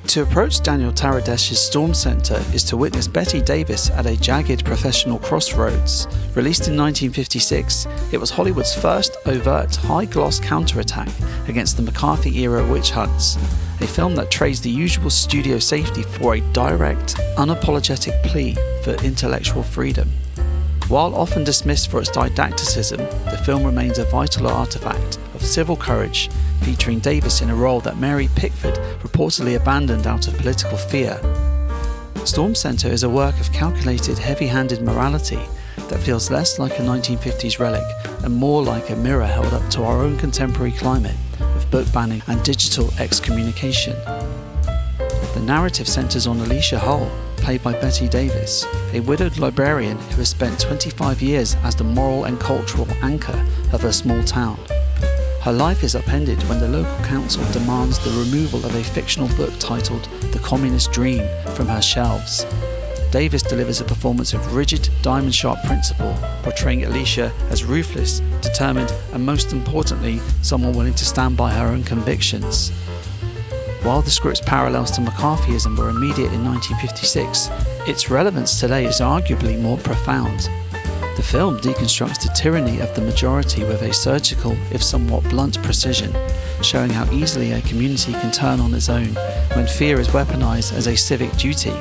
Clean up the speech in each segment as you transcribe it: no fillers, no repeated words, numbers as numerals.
To approach Daniel Taradash's Storm Center is to witness Bette Davis at a jagged professional crossroads. Released in 1956, it was Hollywood's first overt, high-gloss counterattack against the McCarthy-era witch hunts, a film that trades the usual studio safety for a direct, unapologetic plea for intellectual freedom. While often dismissed for its didacticism, the film remains a vital artifact of civil courage, featuring Davis in a role that Mary Pickford reportedly abandoned out of political fear. Storm Center is a work of calculated, heavy-handed morality that feels less like a 1950s relic and more like a mirror held up to our own contemporary climate of book banning and digital excommunication. The narrative centers on Alicia Hull, played by Bette Davis, a widowed librarian who has spent 25 years as the moral and cultural anchor of her small town. Her life is upended when the local council demands the removal of a fictional book titled The Communist Dream from her shelves. Davis delivers a performance of rigid, diamond-sharp principle, portraying Alicia as ruthless, determined, and most importantly, someone willing to stand by her own convictions. While the script's parallels to McCarthyism were immediate in 1956, its relevance today is arguably more profound. The film deconstructs the tyranny of the majority with a surgical, if somewhat blunt precision, showing how easily a community can turn on its own when fear is weaponized as a civic duty.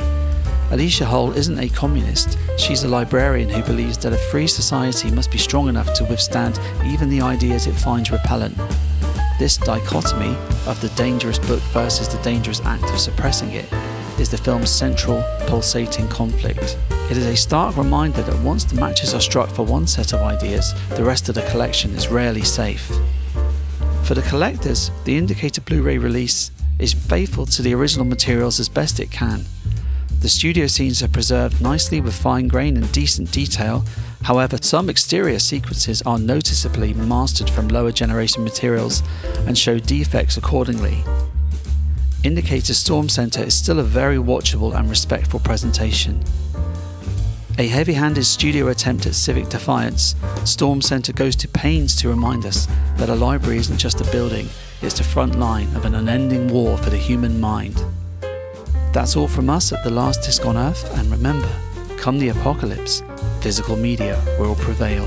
Alicia Hull isn't a communist, she's a librarian who believes that a free society must be strong enough to withstand even the ideas it finds repellent. This dichotomy of the dangerous book versus the dangerous act of suppressing it is the film's central, pulsating conflict. It is a stark reminder that once the matches are struck for one set of ideas, the rest of the collection is rarely safe. For the collectors, the indicator Blu-ray release is faithful to the original materials as best it can. The studio scenes are preserved nicely with fine grain and decent detail. However, some exterior sequences are noticeably mastered from lower generation materials and show defects accordingly. Indicator Storm Center is still a very watchable and respectful presentation. A heavy-handed studio attempt at civic defiance, Storm Center goes to pains to remind us that a library isn't just a building, it's the front line of an unending war for the human mind. That's all from us at The Last Disc on Earth, and remember, come the apocalypse, physical media will prevail.